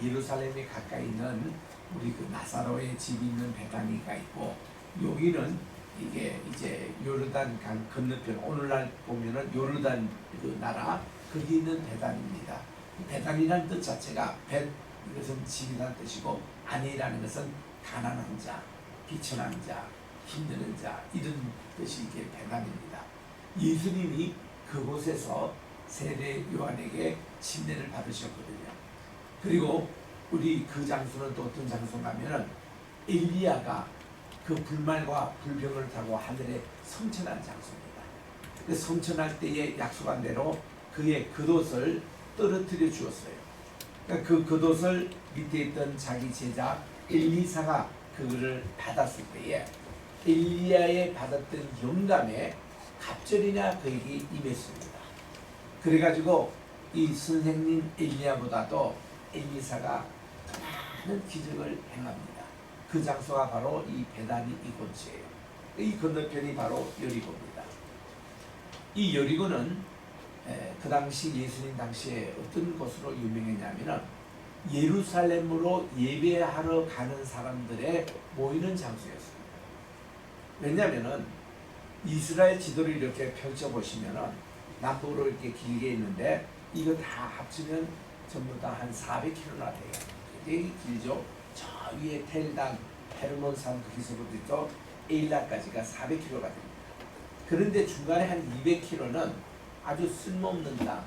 예루살렘에 가까이 있는 우리 그 나사로의 집이 있는 베다니가 있고, 여기는 이게 이제 요르단 강 건너편, 오늘날 보면은 요르단 그 나라 거기 있는 베단입니다. 베단이라는 뜻 자체가 벳, 이것은 집이라는 뜻이고, 아니라는 것은 가난한 자, 비천한 자, 힘드는 자, 이런 뜻이 이게 베단입니다. 예수님이 그곳에서 세례 요한에게 침례를 받으셨거든요. 그리고 우리 그 장소는 또 어떤 장소냐면은 엘리야가 그 불말과 불병을 타고 하늘에 성천한 장소입니다. 그 성천할 때에 약속한 대로 그의 겉옷을 떨어뜨려 주었어요. 그러니까 그 겉옷을 밑에 있던 자기 제자 엘리사가 그거를 받았을 때에 엘리야의 받았던 영감에 갑절이나 그에게 임했습니다. 그래가지고 이 선생님 엘리야보다도 엘리사가 더 많은 기적을 행합니다. 그 장소가 바로 이 베다니 이곳이에요. 이 건너편이 바로 여리고입니다. 이 여리고는 그 당시 예수님 당시에 어떤 곳으로 유명했냐면은 예루살렘으로 예배하러 가는 사람들의 모이는 장소였습니다. 왜냐하면은 이스라엘 지도를 이렇게 펼쳐 보시면은 남북으로 이렇게 길게 있는데 이거 다 합치면 전부 다 한 400km나 돼요. 되게 길죠. 저 위에 텔단, 헤르몬산 거기서부터 에일라까지가 400km가 됩니다. 그런데 중간에 한 200km는 아주 쓸모없는 땅,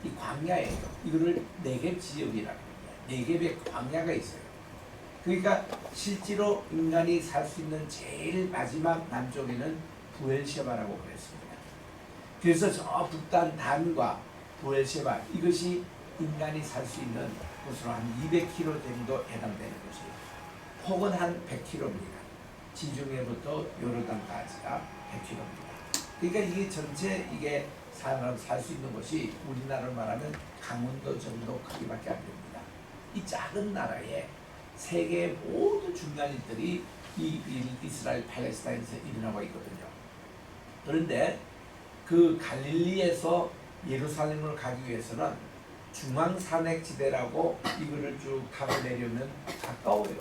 이 광야예요. 이거를 네겝 지역이라고 합니다. 네겝의 광야가 있어요. 그러니까 실제로 인간이 살 수 있는 제일 마지막 남쪽에는 부엘셰바라고 그랬습니다. 그래서 저 북단 단과 부엘셰바, 이것이 인간이 살 수 있는 곳으로 한 200km 정도 해당되는 곳이에요. 혹은 한 100km입니다. 지중해부터 요르단까지가 100km입니다. 그러니까 이게 전체 이게 사람 살 수 있는 곳이 우리나라로 말하면 강원도 정도 크기밖에 안 됩니다. 이 작은 나라에 세계의 모든 중요한 일들이 이 이스라엘 팔레스타인에서 일어나고 있거든요. 그런데 그 갈릴리에서 예루살렘을 가기 위해서는 중앙산맥지대라고 이거를 쭉 타고 내려면 가까워요.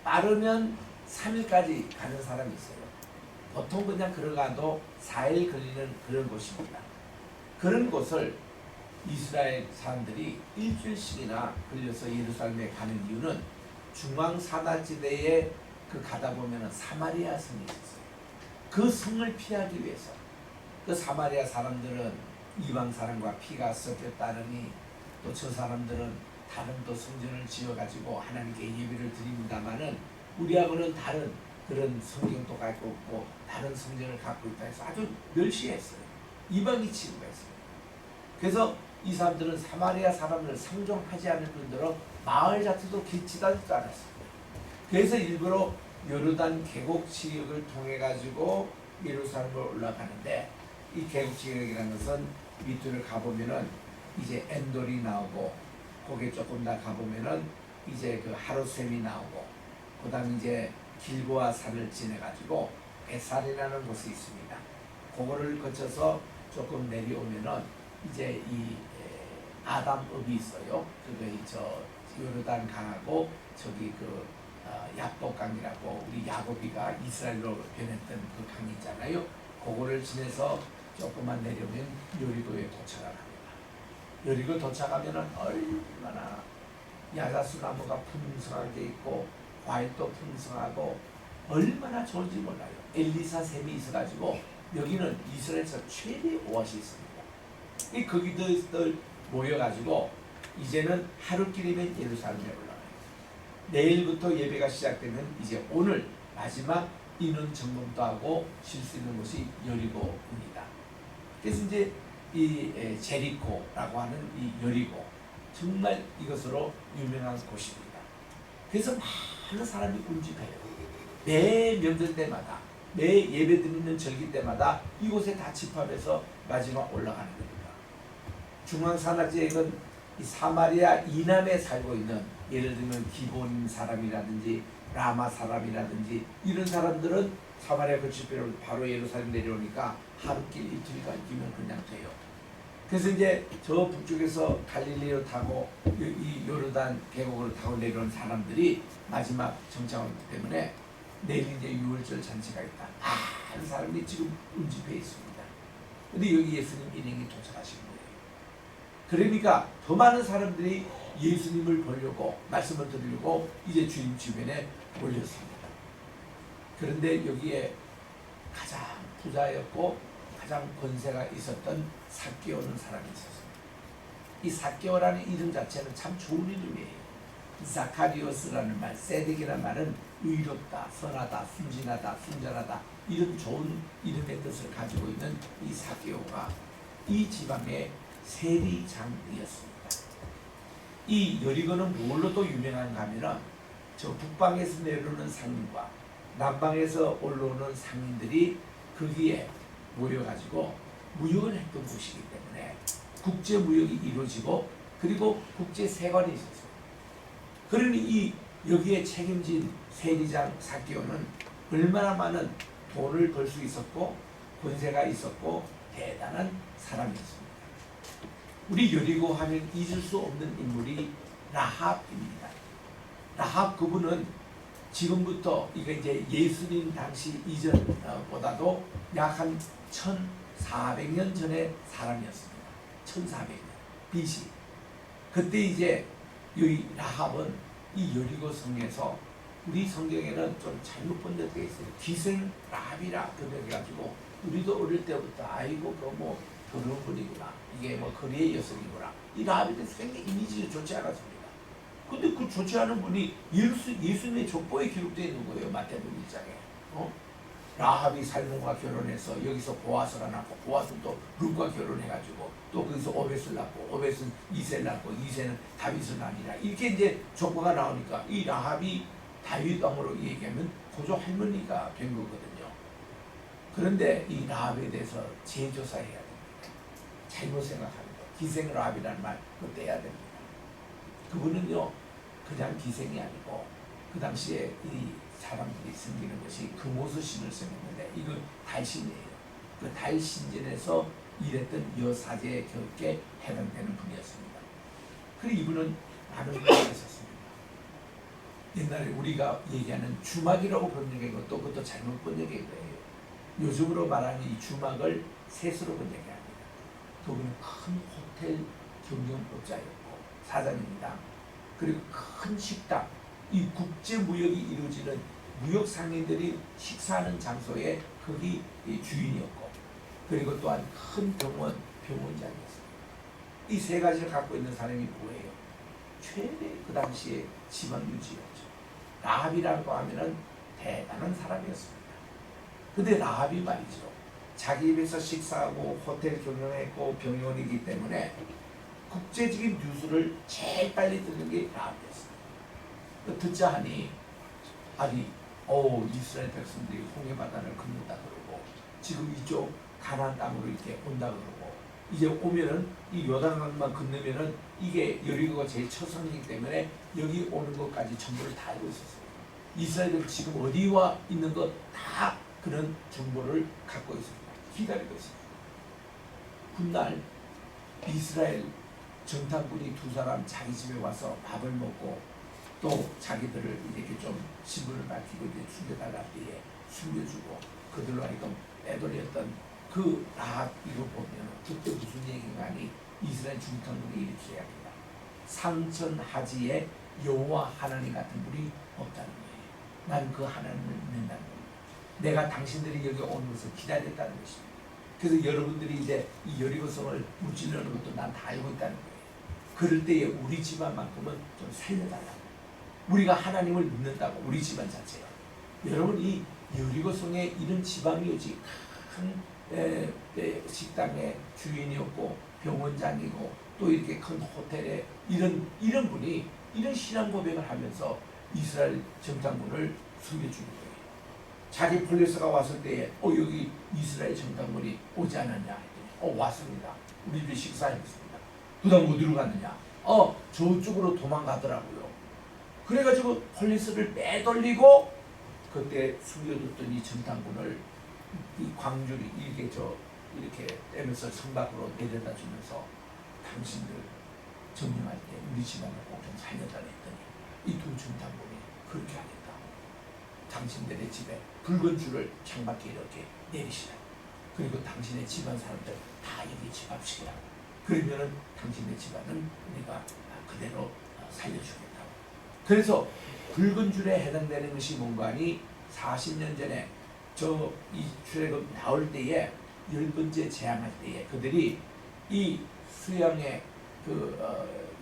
빠르면 3일까지 가는 사람이 있어요. 보통 그냥 걸어가도 4일 걸리는 그런 곳입니다. 그런 곳을 이스라엘 사람들이 일주일씩이나 걸려서 예루살렘에 가는 이유는 중앙산악지대에 그 가다 보면은 사마리아 성이 있었어요. 그 성을 피하기 위해서. 그 사마리아 사람들은 이방 사람과 피가 섞였다느니 또 저 사람들은 다른 또 성전을 지어가지고 하나님께 예배를 드립니다마는 우리하고는 다른 그런 성경도 갖고 없고 다른 성전을 갖고 있다 해서 아주 멸시했어요. 이방이 취급했어요. 그래서 이 사람들은 사마리아 사람을 상종하지 않을 뿐더러 마을 자체도 기치다지도 않았습니다. 그래서 일부러 요르단 계곡 지역을 통해 가지고 예루살렘을 올라가는데, 이 계곡 지역이라는 것은 밑으로 가보면은 이제 엔돌이 나오고, 거기에 조금 더 가보면은 이제 그 하루셈이 나오고, 그 다음 이제 길보아 산을 지내 가지고 베살이라는 곳이 있습니다. 그거를 거쳐서 조금 내려오면은 이제 이 아담읍이 있어요. 그게 저 요르단 강하고 저기 그 야복강이라고 우리 야곱이가 이스라엘로 변했던 그 강이 있잖아요. 그거를 지내서 조금만 내려오면 여리고에 도착을 합니다. 여리고 도착하면은 얼마나 야자수 나무가 풍성하게 있고 과일도 풍성하고 얼마나 좋은지 몰라요. 엘리사 샘이 있어가지고 여기는 이스라엘에서 최대 오아시스입니다. 이 거기들 모여가지고 이제는 하루길이면 예루살렘에 올라가요. 내일부터 예배가 시작되면 이제 오늘 마지막 인원 점검도 하고 쉴 수 있는 곳이 여리고입니다. 그래서 이제 이 제리코라고 하는 이 여리고, 정말 이것으로 유명한 곳입니다. 그래서 많은 사람이 움직여요. 매 명절 때마다, 매 예배 드리는 절기 때마다 이곳에 다 집합해서 마지막 올라가는 겁니다. 중앙산악지역은 이 사마리아 이남에 살고 있는, 예를 들면 기본 사람이라든지 라마 사람이라든지 이런 사람들은 사마리아 거칠 필요 없이 바로 예루살렘 내려오니까 하루길 이틀간 뛰면 그냥 돼요. 그래서 이제 저 북쪽에서 갈릴리로 타고 이 요르단 계곡을 타고 내려온 사람들이 마지막 정착원 때문에 내일 이제 6월절 잔치가 있다. 많은 사람이 지금 운집해 있습니다. 근데 여기 예수님 일행이 도착하신 거예요. 그러니까 더 많은 사람들이 예수님을 보려고 말씀을 들으려고 이제 주님 주변에 몰렸습니다. 그런데 여기에 가장 부자였고 가장 권세가 있었던 삭개오는 사람이 있었습니다. 이 삭개오라는 이름 자체는 참 좋은 이름이에요. 자카리오스라는 말, 세덱이라는 말은 의롭다, 선하다, 순진하다, 순전하다 이런 좋은 이름의 뜻을 가지고 있는 이 삭개오가 이 지방의 세리장이었습니다. 이 여리고는 뭘로 또 유명한가 하면은 저 북방에서 내려오는 상인과 남방에서 올라오는 상인들이 거기에 모여가지고 무역을 했던 곳이기 때문에 국제 무역이 이루어지고 그리고 국제 세관이 있었어요. 그러니 이 여기에 책임진 세리장 삭개오는 얼마나 많은 돈을 벌 수 있었고 권세가 있었고 대단한 사람이었습니다. 우리 여리고 하면 잊을 수 없는 인물이 라합입니다. 라합 그분은 지금부터 이거 이제 예수님 당시 이전보다도 약 한 1400년 전의 사람이었습니다. 1400년 BC. 그때 이제 이 라합은 이 여리고 성에서 우리 성경에는 좀 잘못 번역되어 있어요. 기생 라합이라 번역해가지고 우리도 어릴 때부터 아이고 그 뭐 더러운 분이구나. 이게 뭐 거리의 여성이구나. 이 라합에 대해서 굉장히 이미지가 좋지 않았습니다. 근데 그 좋지 않은 분이 예수님의 족보에 기록되어 있는 거예요. 마태복음 1장에. 라합이 살몬과 결혼해서 여기서 보아스가 낳고 보아스는 또 룻과 결혼해가지고 또 거기서 오벳을 낳고 오벳은 이세를 낳고 이세는 다윗을 낳으니라. 이렇게 이제 족보가 나오니까 이 라합이 다윗 왕으로 얘기하면 고조 할머니가 된 거거든요. 그런데 이 라합에 대해서 재조사해야 됩니다. 잘못 생각하는 거. 기생 라합이라는 말 그거 떼야 됩니다. 그분은요 그냥 기생이 아니고 그 당시에 이 사람들이 섬기는 것이 금오수신을 섬겼는데 이거 달신이에요. 그 달신전에서 일했던 여사제 격에 해당되는 분이었습니다. 그리고 이분은 많은 분이 있었습니다. 옛날에 우리가 얘기하는 주막이라고 번역한 것도 그것도 잘못 번역한 거예요. 요즘으로 말하는 이 주막을 셋으로 번역해야 합니다. 그분은 큰 호텔 경영업자였고 사장입니다. 그리고 큰 식당, 이 국제 무역이 이루어지는 무역 상인들이 식사하는 장소에 거기 주인이었고, 그리고 또한 큰 병원장이었습니다. 이 세 가지를 갖고 있는 사람이 뭐예요? 최대 그 당시에 지방 유지였죠. 라합이라고 하면은 대단한 사람이었습니다. 근데 라합이 말이죠. 자기 집에서 식사하고 호텔 경영했고 병원이기 때문에 국제적인 뉴스를 제일 빨리 듣는 게 라합이었습니다. 듣자 하니 아니 이스라엘 백성들이 홍해바다를 건넌다 그러고 지금 이쪽 가나안 땅으로 이렇게 온다 그러고 이제 오면은 이 요단강만 건너면은 이게 여리고가 제일 초성이기 때문에 여기 오는 것까지 전부를 다 알고 있었어요. 이스라엘은 지금 어디와 있는 것 다 그런 정보를 갖고 있습니다. 기다리고 있습니다. 훗날 이스라엘 정탐꾼이 두 사람 자기 집에 와서 밥을 먹고 또 자기들을 이렇게 좀 신분을 밝히고 이제 숨겨달라 뒤에 숨겨주고 그들로 하여금 빼돌렸던 그 라합 이거 보면 그때 무슨 얘기인가 하니 이스라엘 중탕군이 이렇게 이야기합니다. 상천하지에 여호와 하나님 같은 분이 없다는 거예요. 난 그 하나님을 믿는다는 겁니다. 내가 당신들이 여기 오는 것을 기다렸다는 것입니다. 그래서 여러분들이 이제 이 여리고성을 무찌르는 것도 난 다 알고 있다는 거예요. 그럴 때에 우리 집안만큼은 좀 살려달라고. 우리가 하나님을 믿는다고 우리 집안 자체가. 여러분 이 여리고성에 이런 지방이오지 큰 식당의 주인이었고 병원장이고 또 이렇게 큰 호텔에 이런 분이 이런 신앙 고백을 하면서 이스라엘 정탐군을 숨겨주는 거예요. 자기 폴리스가 왔을 때에 여기 이스라엘 정탐군이 오지 않았냐 했더니 왔습니다. 우리 집에 식사했습니다. 그 다음 어디로 갔느냐? 저쪽으로 도망가더라고요. 그래가지고 폴리스를 빼돌리고 그때 숨겨뒀던 이 정탐군을 이 광주리 이게 이렇게 떼면서 성 밖으로 내려다 주면서 당신들 정림할 때 우리 집안을 꼭 좀 살려달라 했더니 이 두 중장군이 그렇게 하겠다고 당신들의 집에 붉은 줄을 창밖에 이렇게 내리시라. 그리고 당신의 집안 사람들 다 여기 집합시키라고. 그러면은 당신의 집안은 우리가 그대로 살려주겠다고. 그래서 붉은 줄에 해당되는 것이 뭔가 하니 40년 전에 저 이 출애굽 나올 때에 10번째 재앙할 때에 그들이 이 수양의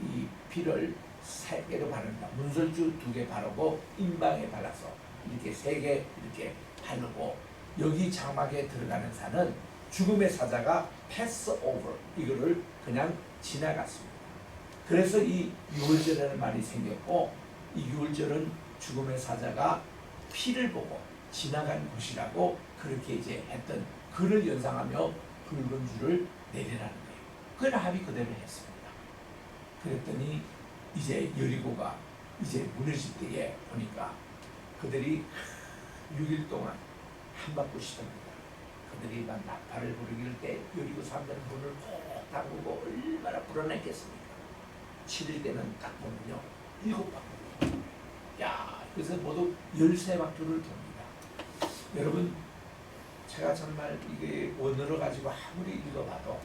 이 피를 3개로 바른다. 문설주 2개 바르고 임방에 발라서 이렇게 3개 이렇게 바르고 여기 장막에 들어가는 산은 죽음의 사자가 패스 오버 이거를 그냥 지나갔습니다. 그래서 이 유월절이라는 말이 생겼고 이 유월절은 죽음의 사자가 피를 보고 지나간 곳이라고 그렇게 이제 했던 그를 연상하며 붉은 줄을 내리라는 거예요. 그걸 합의 그대로 했습니다. 그랬더니 이제 여리고가 이제 무너질 때에 보니까 그들이 6일 동안 한바퀴 쉬답니다. 그들이 막 나팔을 부르길 때 여리고 사람들은 문을 꼭 담그고 얼마나 불어냈겠습니까? 7일 때는 딱 보면요 7바퀴. 야, 그래서 모두 13바퀴를 돕니다. 여러분, 제가 정말 이게 원어로 가지고 아무리 읽어봐도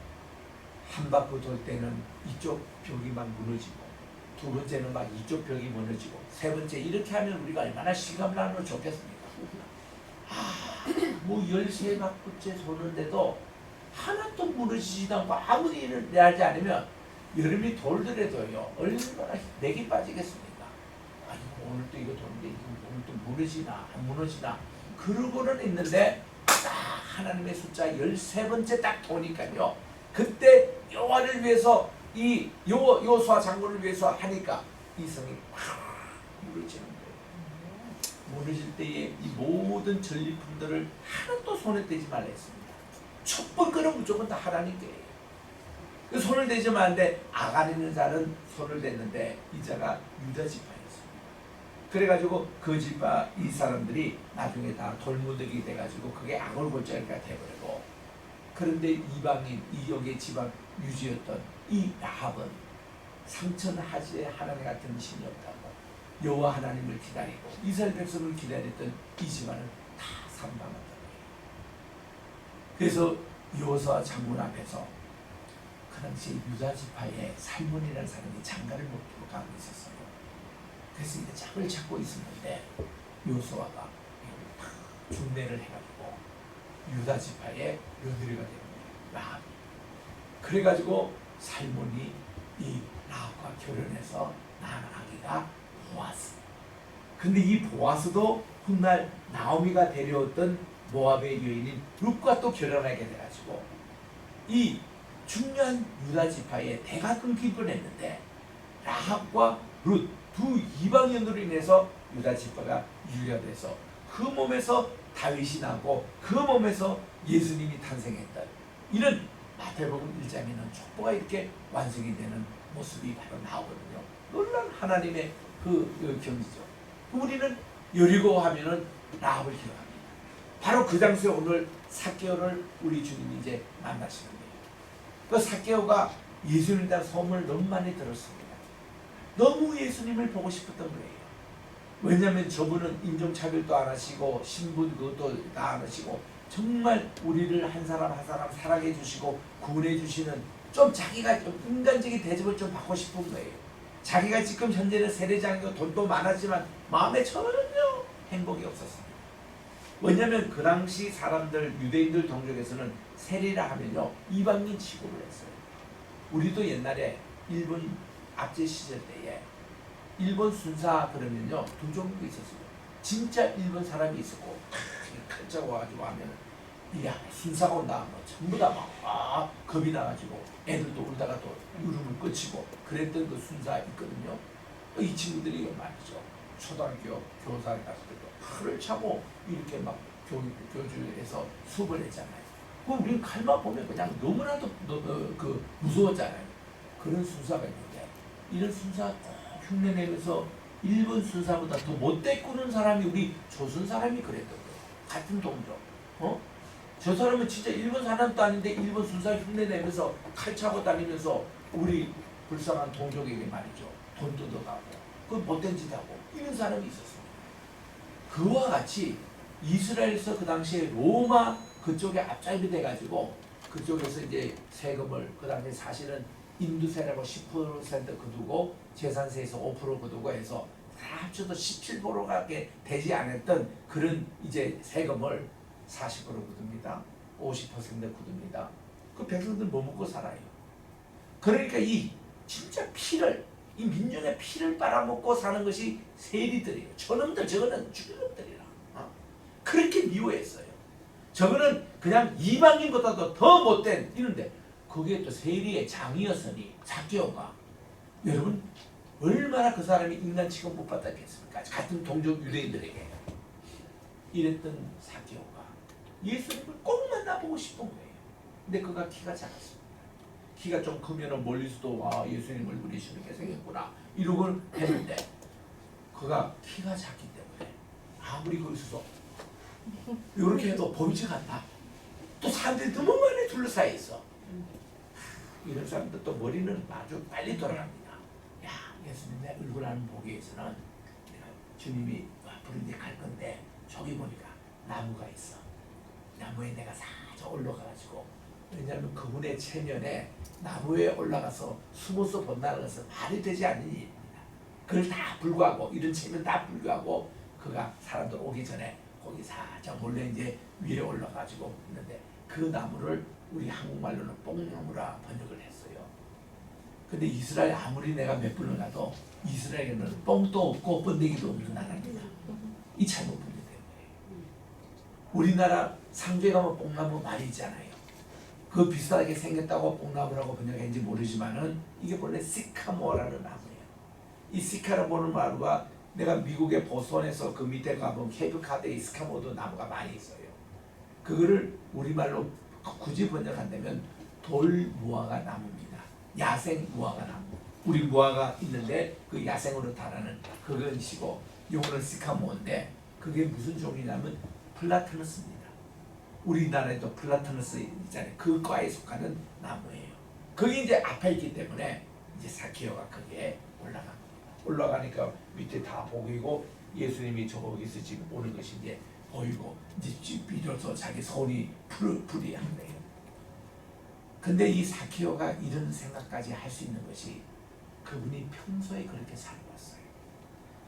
한 바퀴 돌 때는 이쪽 벽이 막 무너지고 두 번째는 막 이쪽 벽이 무너지고 세 번째 이렇게 하면 우리가 얼마나 실감나는 좋겠습니까? 뭐 13바퀴째 도는데도 하나도 무너지지도 않고 아무리 일을 하지 않으면 여름이 돌더라도요 얼마나 맥이 빠지겠습니까? 아이고 오늘 또 이거 도는데 오늘 또 무너지나 안 무너지나 그러고는 있는데 딱 하나님의 숫자 13번째 딱 도니까요 그때 여호와를 위해서 이 여호수아 장군을 위해서 하니까 이 성이 확 무너지는 거예요. 무너질 때에 이 모든 전리품들을 하나도 손에 떼지 말라 했습니다. 첫 번째는 무조건 다 하나님께 손을 대지면 안 돼. 아간 있는 자는 손을 댔는데 이 자가 유다 지파였습니다. 그래가지고 그 지파 이 사람들이 나중에 다 돌무더기 돼가지고 그게 아골골짜기가 돼버리고 그런데 이방인 이역의 지방 유지였던 이 라합은 상천하지에 하나님 같은 신이 없다고 여호와 하나님을 기다리고 이스라엘 백성을 기다렸던 이 집안은 다 산방한다. 그래서 여호수아 장군 앞에서 그 당시 유다 지파의 살몬이라는 사람이 장가를 못 가고 있었어요. 그래서 이제 짝을 찾고 있었는데 여호수아가 중매를 해가지고 유다 지파의 며느리가 되는 거예요. 라합이. 그래가지고 살몬이 이 라합과 결혼해서 낳은 아기가 보아스. 근데 이 보아스도 훗날 나오미가 데려왔던 모압의 여인인 룻과 또 결혼하게 돼가지고 이 중요한 유다 지파의 대가 끊길 뻔했는데 라합과 룻 두 이방인으로 인해서 유다 지파가 유리가 돼서 그 몸에서 다윗이 나고 그 몸에서 예수님이 탄생했다. 이런 마태복음 1장에는 족보가 이렇게 완성이 되는 모습이 바로 나오거든요. 놀란 하나님의 그 경지죠. 우리는 여리고 하면은 라합을 기억합니다. 바로 그 장소에 오늘 삭개오를 우리 주님이 이제 만나시는 거예요. 그 삭개오가 예수님에 대한 소문을 너무 많이 들었습니다. 너무 예수님을 보고 싶었던 거예요. 왜냐하면 저분은 인종차별도 안 하시고 신분 그것도 다 안 하시고 정말 우리를 한 사람 한 사람 사랑해 주시고 구원해 주시는 좀 자기가 좀 인간적인 대접을 좀 받고 싶은 거예요. 자기가 지금 현재는 세례장이고 돈도 많았지만 마음에 전혀 행복이 없었습니다. 왜냐하면 그 당시 사람들 유대인들 동족에서는 세례라 하면요 이방인 취급을 했어요. 우리도 옛날에 일본 압제 시절 때에 일본 순사 그러면요 두 종류가 있었어요. 진짜 일본 사람이 있었고 칼자고 와가지고 하면 야 순사가 온다 하면 전부 다 막 겁이 나가지고 애들도 울다가 또 울음을 끊치고 그랬던 그 순사 있거든요. 이 친구들이 말이죠. 초등학교 교사를 갔을 때도 칼을 차고 이렇게 막 교주에서 수업을 했잖아요. 그럼 우리는 칼만 보면 그냥 너무나도 그 무서웠잖아요. 그런 순사가 있는데 이런 순사 꼭 흉내내면서 일본 순사보다 더 못돼 꾸는 사람이 우리 조선 사람이 그랬던 거예요. 같은 동족. 저 사람은 진짜 일본 사람도 아닌데 일본 순살 흉내내면서 칼 차고 다니면서 우리 불쌍한 동족에게 말이죠. 돈 뜯어가고 그 못된 짓 하고 이런 사람이 있었습니다. 그와 같이 이스라엘에서 그 당시에 로마 그쪽에 앞잡이 돼가지고 그쪽에서 이제 세금을 그 당시에 사실은 인두세라고 10% 거두고 재산세에서 5% 거두고 해서 다 합쳐도 17%밖에 되지 않았던 그런 이제 세금을 40% 거둡니다. 50% 거둡니다. 그 백성들 뭐 먹고 살아요? 그러니까 이 진짜 피를 이 민중의 피를 빨아먹고 사는 것이 세리들이에요. 저놈들 저거는 죽이놈들이라. 그렇게 미워했어요. 저거는 그냥 이방인보다도 더 못된 이런데 그게 또 세리의 장이었으니 삭개오가 여러분 얼마나 그 사람이 인간 취급 못 받았겠습니까? 같은 동족 유대인들에게 이랬던 삭개오가 예수님을 꼭 만나보고 싶은 거예요. 근데 그가 키가 작았습니다. 키가 좀 크면 멀리서도 와 예수님 얼굴이 저렇게 생겼구나 이러고 했는데 그가 키가 작기 때문에 아무리 거기서 이렇게 해도 보이지가 않다. 또 사람들이 너무 많이 둘러싸여 있어. 이런 사람들 또 머리는 아주 빨리 돌아갑니다. 야 예수님 내 얼굴 한번 보기 위해서는 내가 주님이 앞으로 이제 갈 건데 저기 보니까 나무가 있어. 나무에 내가 살짝 올라가가지고 왜냐하면 그분의 체면에 나무에 올라가서 숨어서 본다는 것은 말이 되지 않는 일입니다. 그걸 다 불구하고 이런 체면 다 불구하고 그가 사람들 오기 전에 거기 살짝 몰래 이제 위에 올라가지고 있는데 그 나무를 우리 한국말로는 뽕나무라 번역을 했어요. 근데 이스라엘 아무리 내가 몇 번을 가도 이스라엘에는 뽕도 없고 번데기도 없는 나라입니다. 이 잘못 분류 때문에. 우리나라 상주에 가면 뽕나무 말이 있잖아요. 그 비슷하게 생겼다고 뽕나무라고 번역했는지 모르지만은 이게 원래 시카모라는 나무예요. 이 시카모라는 나무가 내가 미국의 보스턴에서 그 밑에 가보면 케이프카드에 시카모도 나무가 많이 있어요. 그거를 우리말로 굳이 번역한다면 돌무화과 나무입니다. 야생 무화과 나무. 우리 무화과 있는데 그 야생으로 자라는 그것이고 요거는 시카모인데 그게 무슨 종이냐면 플라타너스입니다. 우리나라에도 플라타너스 있잖아요. 그 과에 속하는 나무예요. 그게 이제 아파있기 때문에 이제 삭개오가 거기에 올라갑니다. 올라가니까 밑에 다 보이고 예수님이 저기서 지금 오는 것이 이제 보이고 이제 비로소 자기 손이 불이한대요. 근데 이 삭개오가 이런 생각까지 할 수 있는 것이 그분이 평소에 그렇게 살아왔어요.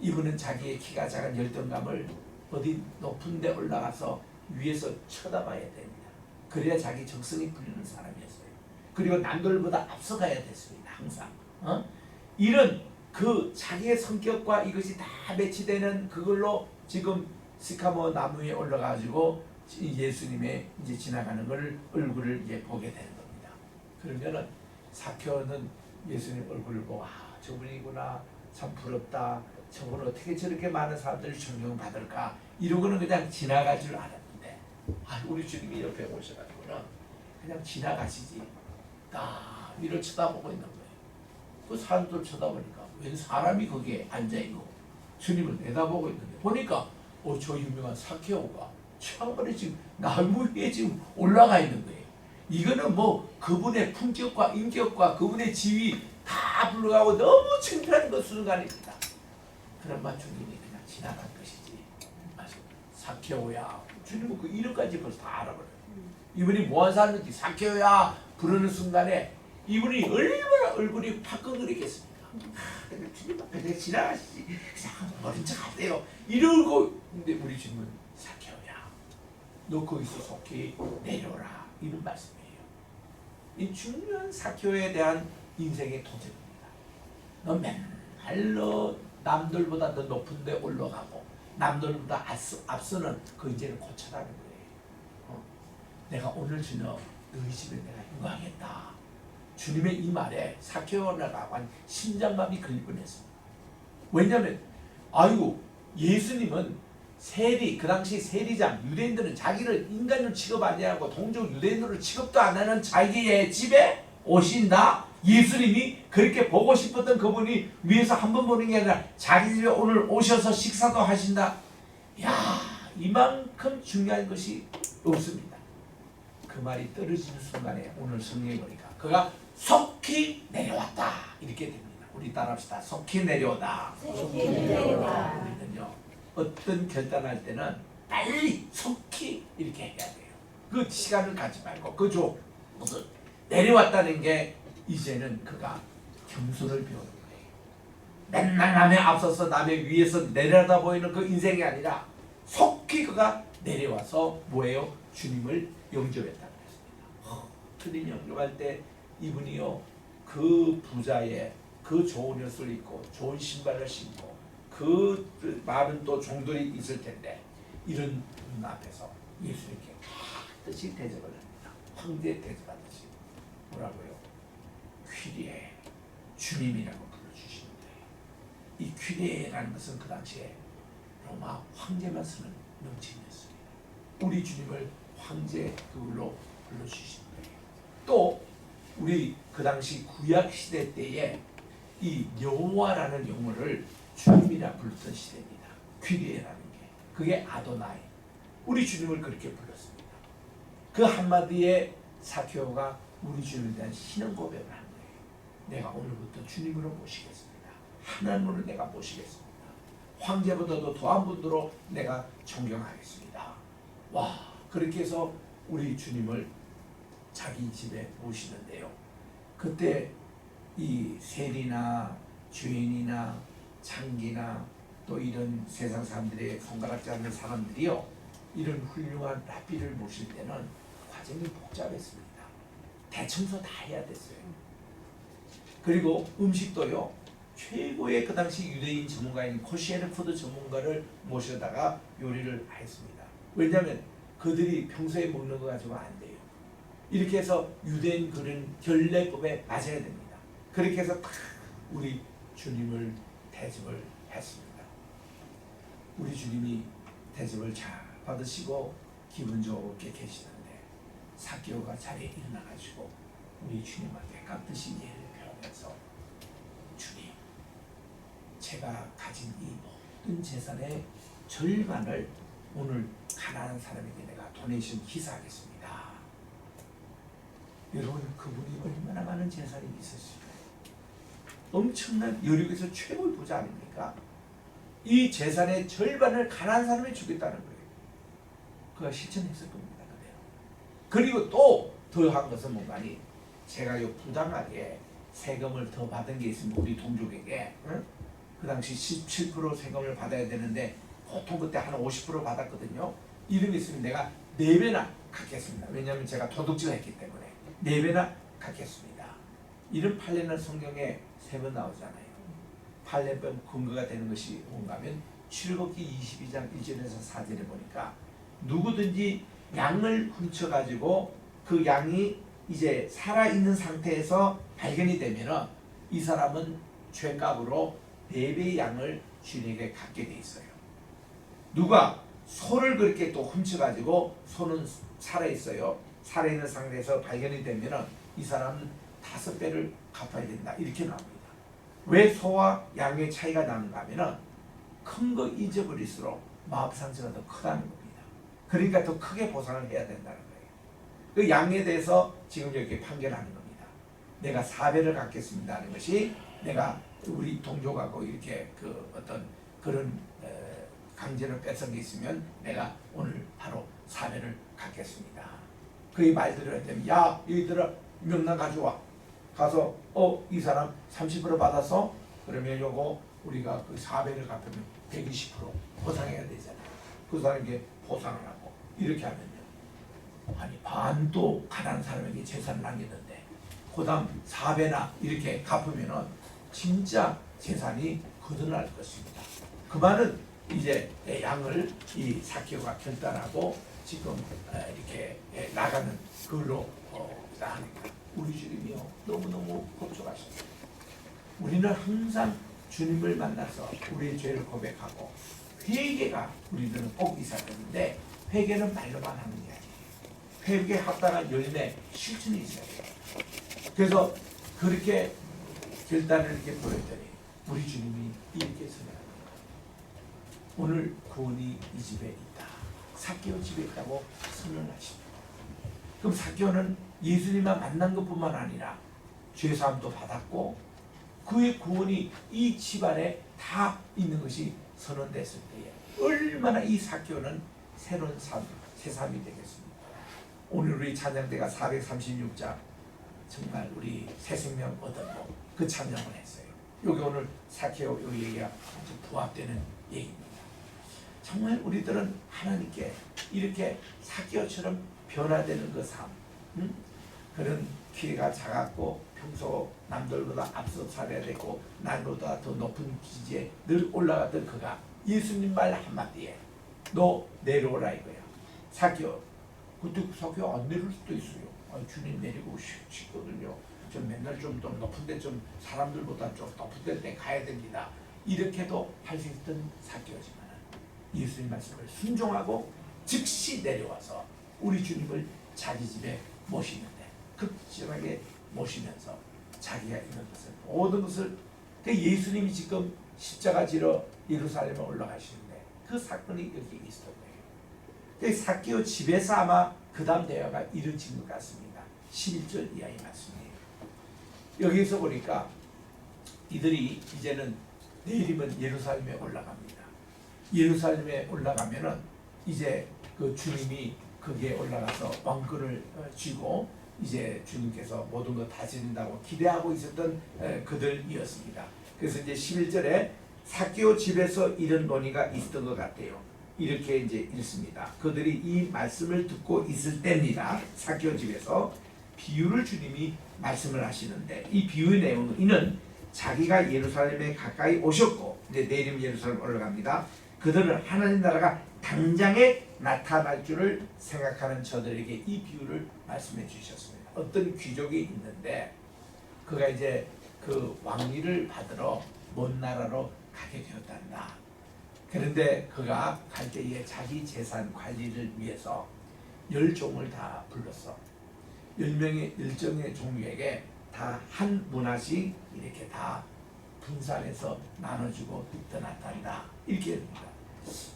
이분은 자기의 키가 작은 열등감을 어디 높은 데 올라가서 위에서 쳐다봐야 됩니다. 그래야 자기 적성이 풀리는 사람이었어요. 그리고 남들보다 앞서가야 됐습니다. 항상 이런 그 자기의 성격과 이것이 다 매치되는 그걸로 지금 시카모 나무 위에 올라가지고 예수님의 이제 지나가는 걸 얼굴을 이제 보게 되는 겁니다. 그러면은 삭개오는 예수님 얼굴을 보고 저분이구나 참 부럽다. 저분은 어떻게 저렇게 많은 사람들이 존경받을까 이러고는 그냥 지나갈 줄 알았는데 우리 주님이 옆에 오셔가지고는 그냥 지나가시지 딱 위를 쳐다보고 있는 거예요. 그 사람들 쳐다보니까 웬 사람이 거기에 앉아있고 주님을 내다보고 있는데 보니까 저 유명한 삭개오가 창문에 지금 나무 위에 지금 올라가 있는 거예요. 이거는 뭐 그분의 품격과 인격과 그분의 지위 다 불러가고 너무 창피한 그 순간입니다. 그러면 주님이 그냥 지나간 것이지. 삭개오야. 주님은 그 이름까지 벌써 다 알아버려요. 이분이 뭐한 사람인지 삭개오야 부르는 순간에 이분이 얼마나 얼굴이 화끈거리겠습니까? 주님 앞에 지나가시지. 모른 척 하세요. 이러고 근데 우리 주님은 삭개오야. 너 거기서 속히 내려라. 이런 말씀이에요. 이 중요한 삭개오에 대한 인생의 도전입니다. 너 맨날 너 남들보다 더 높은 데 올라가고 남들보다 앞서는 그 이제는 고쳐라는 거예요. 내가 오늘 저녁 너희 집에 내가 인도하겠다. 주님의 이 말에 삭개오가 심장마비 걸릴 뻔했습니다. 왜냐하면 예수님은 세리 그 당시 세리장 유대인들은 자기를 인간으로 취급 안 하고 동족 유대인으로 취급도 안 하는 자기의 집에 오신다. 예수님이 그렇게 보고 싶었던 그분이 위에서 한 번 보는 게 아니라 자기 집에 오늘 오셔서 식사도 하신다. 이만큼 중요한 것이 없습니다. 그 말이 떨어지는 순간에 오늘 성경에 보니까 그가 속히 내려왔다 이렇게 됩니다. 우리 따라합시다. 속히 내려오다. 속히 내려오다. 우리는요 어떤 결단할 때는 빨리 속히 이렇게 해야 돼요. 그 시간을 갖지 말고 그죠 무슨 내려왔다는 게 이제는 그가 겸손을 배우는 거예요. 맨날 남의 앞서서 남의 위에서 내려다 보이는 그 인생이 아니라 속히 그가 내려와서 뭐예요? 주님을 영접했다는 것입니다. 주님 영접할 때 이분이요 그 부자의 그 좋은 옷을 입고 좋은 신발을 신고 그 많은 또 종들이 있을 텐데 이런 분 앞에서 예수님께 뜻이 대접을 합니다. 황제 대접하듯이 뭐라고요? 퀴리에 주님이라고 불러주시는 거예요. 이 퀴리에라는 것은 그 당시에 로마 황제만 쓰는 명칭이었습니다. 우리 주님을 황제 그걸로 불러주시는 거예요. 또 우리 그 당시 구약 시대 때에 이 여호와라는 용어를 주님이라 불렀던 시대입니다. 퀴리에라는 게 그게 아도나이. 우리 주님을 그렇게 불렀습니다. 그 한마디에 사케오가 우리 주님에 대한 신앙 고백을 한 거예요. 내가 오늘부터 주님으로 모시겠습니다. 하나님으로 내가 모시겠습니다. 황제보다도 더한 분으로 내가 존경하겠습니다. 와, 그렇게 해서 우리 주님을 자기 집에 모시는데요. 그때 이 세리나 죄인이나 창기나 또 이런 세상 사람들의 손가락질 하는 사람들이요 이런 훌륭한 랍비를 모실 때는 과정이 복잡했습니다. 대청소 다 해야 됐어요. 그리고 음식도요 최고의 그 당시 유대인 전문가인 코시에르푸드 전문가를 모셔다가 요리를 했습니다. 왜냐하면 그들이 평소에 먹는 거 가지고 안 돼요. 이렇게 해서 유대인 그런 결례법에 맞아야 됩니다. 그렇게 해서 우리 주님을 대접을 했습니다. 우리 주님이 대접을 잘 받으시고 기분 좋게 계시는데 사케오가 자리에 일어나가지고 우리 주님한테 깍듯이 예를 배우면서 주님, 제가 가진 이 모든 재산의 절반을 오늘 가난한 사람에게 내가 도네이션 기사하겠습니다. 여러분 그분이 얼마나 많은 재산이 있으실까요? 엄청난 여력에서 최고의 부자 아닙니까? 이 재산의 절반을 가난한 사람에 주겠다는 거예요. 그가 실천했을 겁니다. 그리고 또 더한 것은 뭐가니 제가 이 부당하게 세금을 더 받은 게 있으면 우리 동족에게 응? 그 당시 17% 세금을 받아야 되는데 보통 그때 한 50% 받았거든요. 이런 게 있으면 내가 4배나 갚겠습니다. 왜냐하면 제가 도둑질을 했기 때문에 4배나 갚겠습니다. 이런 판례는 성경에 3번 나오잖아요. 판례법 근거가 되는 것이 뭔가 하면 출애굽기 22장 1절에서 4절에 보니까 누구든지 양을 훔쳐가지고 그 양이 이제 살아있는 상태에서 발견이 되면은 이 사람은 죄값으로 4배의 양을 주인에게 갚게 돼 있어요. 누가 소를 그렇게 또 훔쳐가지고 소는 살아있어요. 살아있는 상태에서 발견이 되면은 이 사람은 5배를 갚아야 된다. 이렇게 나옵니다. 왜 소와 양의 차이가 나는가 하면은 큰 거 잊어버릴수록 마음 상처가 더 크다는 겁니다. 그러니까 더 크게 보상을 해야 된다는 거예요. 그 양에 대해서 지금 이렇게 판결하는 겁니다. 내가 4배를 갚겠습니다 하는 것이 내가 우리 동족하고 이렇게 그 어떤 그런 강제로 뺏은 게 있으면 내가 오늘 바로 4배를 갚겠습니다. 그의 말대로 했더니 야 너희들아 명랑 가져와. 가서 이 사람 30% 받아서 그러면 요거 우리가 그 4배를 갚으면 120% 보상해야 되잖아요. 그 사람에게 보상을 하고 이렇게 하면요. 아니 반도 가난한 사람에게 재산을 남겼는데 그 다음 4배나 이렇게 갚으면은 진짜 재산이 거듭날 것입니다. 그 말은 이제 양을 이 사케오가 결단하고 지금 이렇게 나가는 그걸로 나가니까 우리 주님이요 너무너무 법조하십니다. 우리는 항상 주님을 만나서 우리의 죄를 고백하고 회개가 우리들은 꼭 있어야 되는데 회개는 말로만 하는 게 아니에요. 회개에 합당한 열매 실천이 있어야 돼요. 그래서 그렇게 결단을 이렇게 보였더니 우리 주님이 이렇게 선언합니다. 오늘 구원이 이 집에 있다. 사케오 집에 있다고 선언하십니다. 그럼 사개오는 예수님만 만난 것뿐만 아니라 죄사함도 받았고 그의 구원이 이 집안에 다 있는 것이 선언됐을 때에 얼마나 이 사개오는 새로운 삶, 새 삶이 되겠습니까? 오늘 우리 찬양대가 436장 정말 우리 새 생명 얻었고 그 찬양을 했어요. 여기 오늘 사개오 요 얘기가 아주 부합되는 얘기입니다. 정말 우리들은 하나님께 이렇게 사개오처럼 변화되는 그 삶, 그런 키가 작았고 평소 남들보다 앞서 살아야 되고 남보다 더 높은 기지에 늘 올라가던 그가 예수님 말 한마디에 너 내려오라 이거야. 사개오. 그때 사개오 안 내릴 수도 있어요. 주님 내리고 싶거든요. 좀 맨날 좀 더 높은데 좀 사람들보다 좀 높은 데 가야 됩니다. 이렇게도 할 수 있던 사개오지만 예수님 말씀을 순종하고 즉시 내려와서 우리 주님을 자기 집에 모시는데 극진하게 모시면서 자기가 있는 것을 모든 것을 예수님이 지금 십자가 지러 예루살렘에 올라가시는데 그 사건이 여기 있었던 거예요. 사개오 집에서 아마 그 다음 대화가 이루어진 것 같습니다. 11절 이하의 말씀이에요. 여기서 보니까 이들이 이제는 내일이면 예루살렘에 올라갑니다. 예루살렘에 올라가면은 이제 그 주님이 거기에 올라가서 왕권을 쥐고 이제 주님께서 모든 것 다스린다고 기대하고 있었던 그들이었습니다. 그래서 이제 11절에 사개오 집에서 이런 논의가 있었던 것 같아요. 이렇게 이제 읽습니다. 그들이 이 말씀을 듣고 있을 때입니다. 사개오 집에서 비유를 주님이 말씀을 하시는데 이 비유의 내용은 이는 자기가 예루살렘에 가까이 오셨고 이제 내일이면 예루살렘 올라갑니다. 그들은 하나님 나라가 당장에 나타날 줄을 생각하는 저들에게 이 비유를 말씀해 주셨습니다. 어떤 귀족이 있는데 그가 이제 그 왕위를 받으러 먼 나라로 가게 되었단다. 그런데 그가 갈 때에 자기 재산 관리를 위해서 10종을 다 불렀어. 10명의 일정의 종에게 다 한 문화씩 이렇게 다 분산해서 나눠주고 떠났단다. 이렇게 됩니다.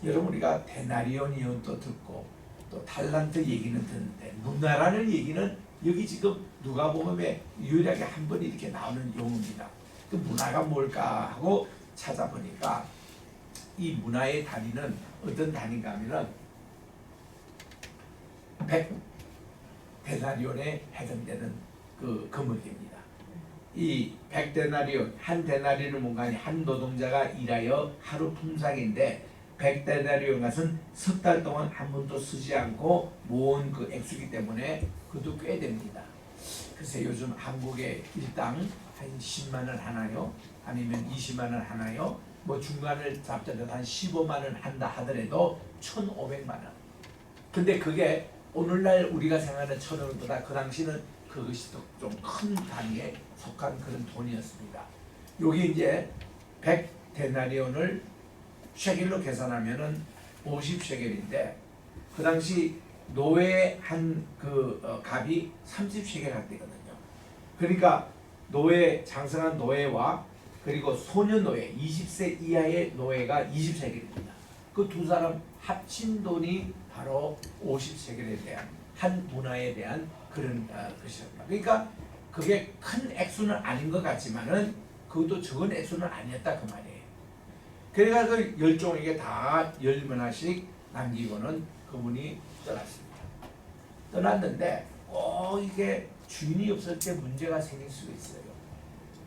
여러분 우리가 데나리온 이론도 듣고 또 탈란트 얘기는 듣는데 문화라는 얘기는 여기 지금 누가복음에 유일하게 한 번 이렇게 나오는 용어입니다. 그 문화가 뭘까 하고 찾아보니까 이 문화의 단위는 어떤 단위인가 하면은 100데나리온에 해당되는 그 금액입니다. 이 100데나리온, 한 데나리온은 뭔가 한 노동자가 일하여 하루 품삯인데 100데나리온 것은 석 달 동안 한 번도 쓰지 않고 모은 그 액수이기 때문에 그것도 꽤 됩니다. 그래서 요즘 한국에 일당 한 10만 원 하나요? 아니면 20만 원 하나요? 뭐 중간을 잡더라도 한 15만 원 한다 하더라도 1,500만 원. 근데 그게 오늘날 우리가 생각하는 1,000원보다 그 당시는 그것이 좀 큰 단위에 속한 그런 돈이었습니다. 여기 이제 100데나리온을 쉐겔로 계산하면은 50쉐겔인데 그 당시 노예 한 그 값이 30쉐겔 할 때거든요. 그러니까 노예 장성한 노예와 그리고 소년 노예 20세 이하의 노예가 20쉐겔입니다. 그 두 사람 합친 돈이 바로 50쉐겔에 대한 한 문화에 대한 그런 것이었습니다. 그러니까 그게 큰 액수는 아닌 것 같지만은 그것도 적은 액수는 아니었다 그 말이에요. 그래서 10종에게 다 10문화씩 남기고는 그분이 떠났습니다. 떠났는데 이게 주인이 없을 때 문제가 생길 수 있어요.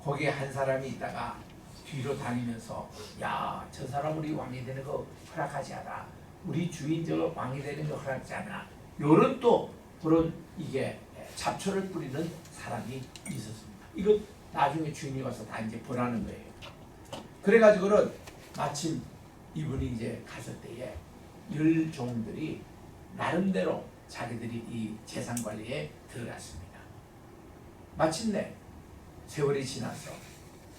거기에 한 사람이 있다가 뒤로 다니면서 야, 저 사람 우리 왕이 되는 거 허락하지 않아. 우리 주인 저 왕이 되는 거 허락하지 않아. 요런 또 그런 이게 잡초를 뿌리는 사람이 있었습니다. 이거 나중에 주인이 와서 다 이제 보라는 거예요. 그래가지고는 마침 이분이 이제 갔을 때에 10종들이 나름대로 자기들이 이 재산 관리에 들어갔습니다. 마침내 세월이 지나서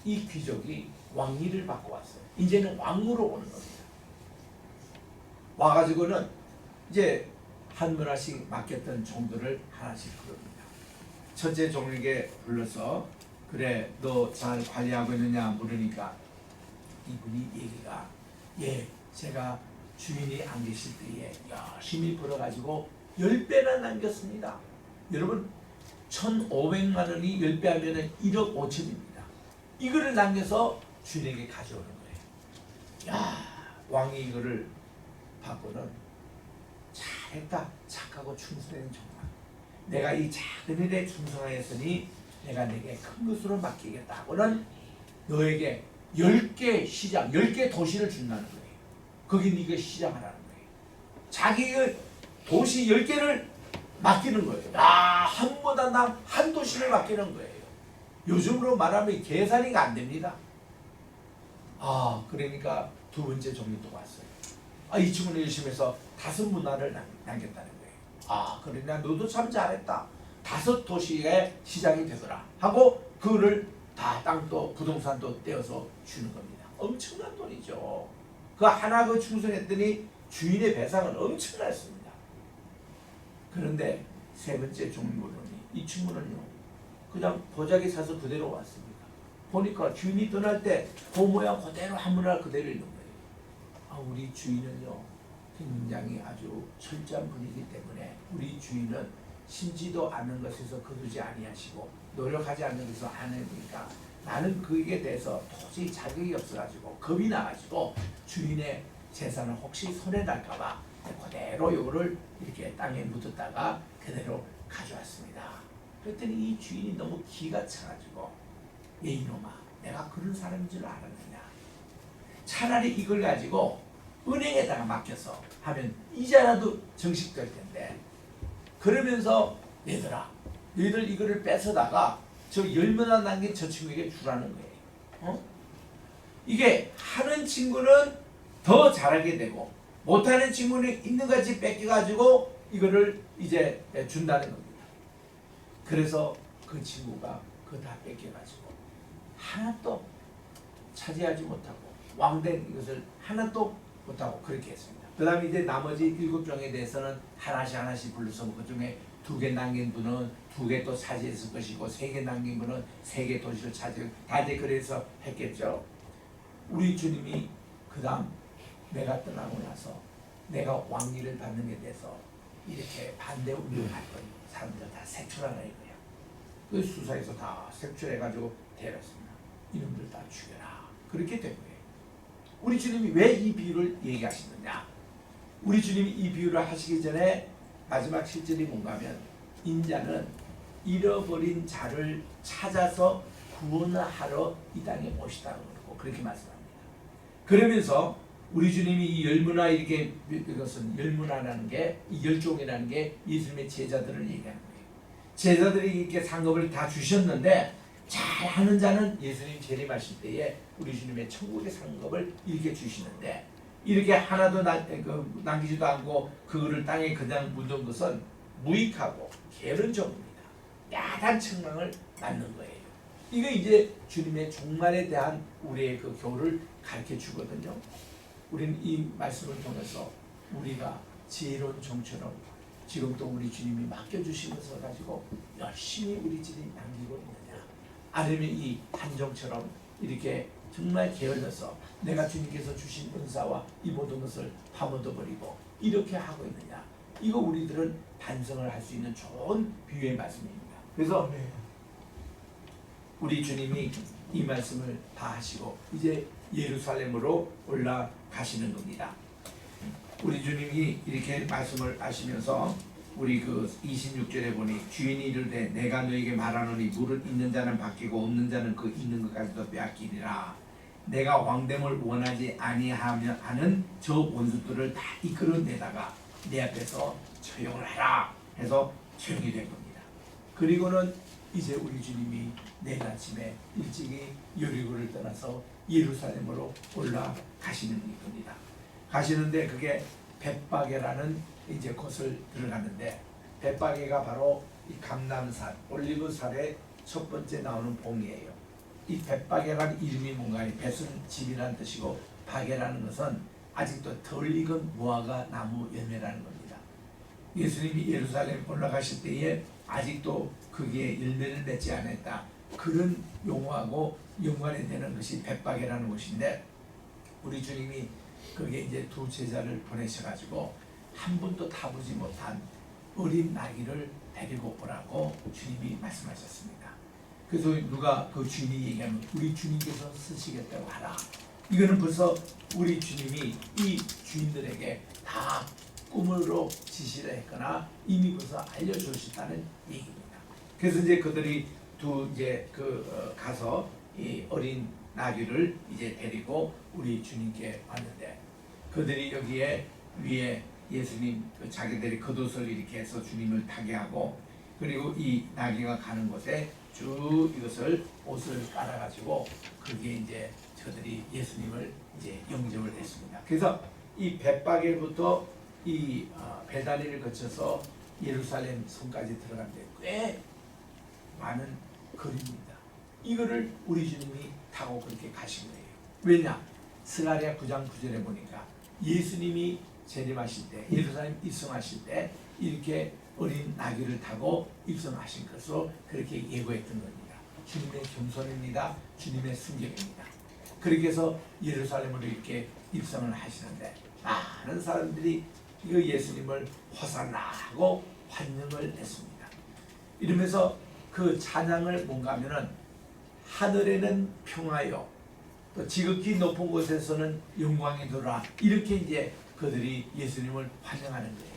이 귀족이 왕위를 받고 왔어요. 이제는 왕으로 오는 겁니다. 와가지고는 이제 한 문화씩 맡겼던 종들을 하나씩 부릅니다. 첫째 종에게 불러서 그래 너 잘 관리하고 있느냐 물으니까 이분이 얘기가 예 제가 주인이 안 계실 때에 열심히 벌어가지고 10배나 남겼습니다. 여러분 1,500만 원이 10배 하면 1억 5천입니다. 이거를 남겨서 주인에게 가져오는 거예요. 야, 왕이 이거를 받고는 잘했다, 착하고 충성된 종아, 내가 이 작은 일에 충성하였으니 내가 내게 큰 것으로 맡기겠다 하고는 너에게 10개 시장, 10개 도시를 준다는 거예요. 거기 네가 시장하라는 거예요. 자기의 도시 10개를 맡기는 거예요. 한 번당 한 도시를 맡기는 거예요. 요즘으로 말하면 계산이 안 됩니다. 그러니까 두 번째 종이 또 왔어요. 이 친구는 열심히 해서 5문화를 남겼다는 거예요. 그러냐, 너도 참 잘했다. 5도시의 시장이 되더라 하고 그거를 다 땅도 부동산도 떼어서 주는 겁니다. 엄청난 돈이죠. 그 하나 그 충성했더니 주인의 배상은 엄청났습니다. 그런데 세 번째 종류는 이 친구는요, 그냥 보자기 사서 그대로 왔습니다. 보니까 주인이 떠날 때 그 모양 그대로 한 문화 그대로 있는 거예요. 우리 주인은요, 굉장히 아주 철저한 분이기 때문에 우리 주인은 심지도 않는 것에서 거두지 아니하시고 노력하지 않는 것에서 안 해보니까 나는 그에 대해서 도저히 자격이 없어가지고 겁이 나가지고 주인의 재산을 혹시 손해 날까봐 그대로 이거를 이렇게 땅에 묻었다가 그대로 가져왔습니다. 그랬더니 이 주인이 너무 기가 차가지고, 이놈아, 내가 그런 사람인 줄 알았느냐. 차라리 이걸 가지고 은행에다가 맡겨서 하면 이자라도 정식될 텐데, 그러면서 얘들아, 너희들 이거를 뺏어다가 저 10문화 남긴 저 친구에게 주라는 거예요. 이게 하는 친구는 더 잘하게 되고 못하는 친구는 있는 같이 뺏겨가지고 이거를 이제 준다는 겁니다. 그래서 그 친구가 그거 다 뺏겨가지고 하나도 차지하지 못하고 왕된 이것을 하나도 못하고 그렇게 했습니다. 그 다음에 이제 나머지 7종에 대해서는 하나씩 불러서 그 중에 2개 남긴 분은 2개 또 차지했을 것이고 3개 남긴 분은 3개 도시를 차지하고 다 이제 그래서 했겠죠. 우리 주님이 그 다음 내가 떠나고 나서 내가 왕위를 받는 데 대해서 이렇게 반대 운동할 거예요. 사람들 다 색출하라 이거야. 그 수사에서 다 색출해가지고 데렸습니다. 이놈들 다 죽여라. 그렇게 된 거예요. 우리 주님이 왜 이 비유를 얘기하시느냐? 우리 주님이 이 비유를 하시기 전에 마지막 실절이 뭔가 하면 인자는 잃어버린 자를 찾아서 구원하러 이 땅에 오시다고 그러고 그렇게 말씀합니다. 그러면서 우리 주님이 이 10문화 이렇게 이것은 10문화라는 게 이 10종이라는 게 예수님의 제자들을 얘기하는 거예요. 제자들이 이렇게 상급을 다 주셨는데 잘하는 자는 예수님 재림하실 때에 우리 주님의 천국의 상급을 이렇게 주시는데 이렇게 하나도 남기지도 않고 그거를 땅에 그냥 묻은 것은 무익하고 게으른 종입니다. 야단 책망을 맞는 거예요. 이거 이제 주님의 종말에 대한 우리의 그 교훈을 가르쳐 주거든요. 우리는 이 말씀을 통해서 우리가 지혜로운 종처럼 지금도 우리 주님이 맡겨주신 것을 가지고 열심히 우리 집이 남기고 있느냐, 아니면 이 한종처럼 이렇게 정말 게을러서 내가 주님께서 주신 은사와 이 모든 것을 파묻어버리고 이렇게 하고 있느냐, 이거 우리들은 반성을 할 수 있는 좋은 비유의 말씀입니다. 그래서 우리 주님이 이 말씀을 다 하시고 이제 예루살렘으로 올라가시는 겁니다. 우리 주님이 이렇게 말씀을 하시면서 우리 그 26절에 보니 주인이 이르되 내가 너에게 말하노니 무릇 있는 자는 받기고 없는 자는 그 있는 것까지도 빼앗기리라. 내가 왕됨을 원하지 아니하면 하는 저 원수들을 다 이끌어내다가 내 앞에서 처형을 하라 해서 처형이 된 겁니다. 그리고는 이제 우리 주님이 내일 아침에 일찍이 여리고를 떠나서 예루살렘으로 올라가시는 겁니다. 가시는데 그게 벳바게라는 이제 곳을 들어가는데, 벳바게가 바로 이 감람산, 올리브산의 첫 번째 나오는 봉이에요. 이 벳바게라는 이름이 뭔가, 벳은 집이라는 뜻이고 바게라는 것은 아직도 덜 익은 무화과 나무 열매라는 겁니다. 예수님이 예루살렘 올라가실 때에 아직도 그게 열매를 맺지 않았다, 그런 용어하고 연관이 되는 것이 벳바게라는 곳인데, 우리 주님이 거기에 이제 두 제자를 보내셔가지고 한 번도 타보지 못한 어린 나귀를 데리고 오라고 주님이 말씀하셨습니다. 그래서 누가 그 주인이 얘기하면 우리 주님께서 쓰시겠다고 하라. 이거는 벌써 우리 주님이 이 주인들에게 다 꿈으로 지시를 했거나 이미 벌써 알려주셨다는 얘기입니다. 그래서 이제 그들이 가서 이 어린 나귀를 이제 데리고 우리 주님께 왔는데, 그들이 여기에 위에 예수님 자기들이 겉옷을 이렇게 해서 주님을 타게 하고, 그리고 이 나귀가 가는 곳에 쭉 이것을 옷을 깔아가지고 그게 이제 그들이 예수님을 이제 영접을 했습니다. 그래서 이 벳바겔부터 이 베다니를 거쳐서 예루살렘 성까지 들어가는데 꽤 많은 거리입니다. 이거를 우리 주님이 타고 그렇게 가신 거예요. 왜냐? 스가랴 9장 9절에 보니까 예수님이 재림하실 때, 예루살렘 입성하실 때 이렇게 어린 나귀를 타고 입성하신 것으로 그렇게 예고했던 겁니다. 주님의 겸손입니다. 주님의 순종입니다. 그렇게 해서 예루살렘으로 이렇게 입성을 하시는데 많은 사람들이 이 예수님을 호산나 하고 환영을 했습니다. 이러면서 그 찬양을 뭔가 하면은 하늘에는 평화요, 또 지극히 높은 곳에서는 영광이 돌아, 이렇게 이제 그들이 예수님을 환영하는 거예요.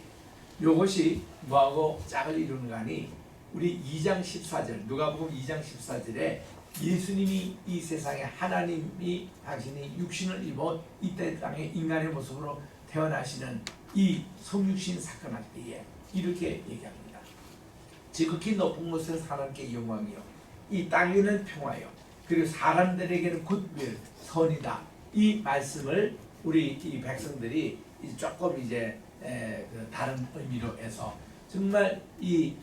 이것이 뭐하고 짝을 이루는 거니? 우리 2장 14절, 누가복음 2장 14절에 예수님이 이 세상에 하나님이 당신이 육신을 입어 이 땅에 인간의 모습으로 태어나시는 이 성육신 사건할 때에 이렇게 얘기합니다. 지극히 높은 곳에서 하나님께 영광이요, 이 땅에는 평화요, 그리고 사람들에게는 굿윌, 선이다. 이 말씀을 우리 이 백성들이 조금 이제 다른 의미로 해서 정말 이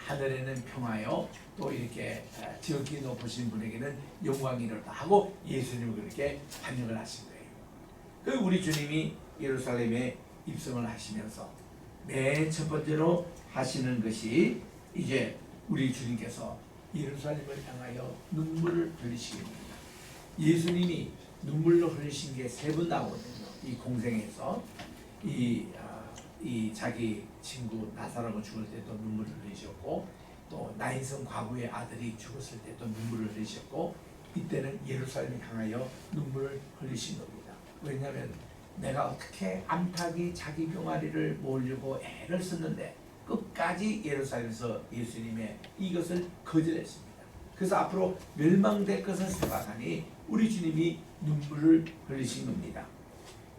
하늘에는 평화요, 또 이렇게 지극히 높으신 분에게는 영광이로다 하고 예수님을 그렇게 환영을 하신 거예요. 그 우리 주님이 예루살렘에 입성을 하시면서 맨 첫 번째로 하시는 것이 이제 우리 주님께서 예루살렘을 향하여 눈물을 흘리시게 됩니다. 예수님이 눈물로 흘리신 게 세 번 나오거든요. 이 공생에서 이 자기 친구 나사로가 죽을 때도 눈물을 흘리셨고, 또 나인성 과부의 아들이 죽었을 때도 눈물을 흘리셨고, 이때는 예루살렘을 향하여 눈물을 흘리신 겁니다. 왜냐하면 내가 어떻게 암탉이 자기 병아리를 모으려고 애를 썼는데 끝까지 예루살렘에서 예수님의 이것을 거절했습니다. 그래서 앞으로 멸망될 것을 생각하니 우리 주님이 눈물을 흘리신 겁니다.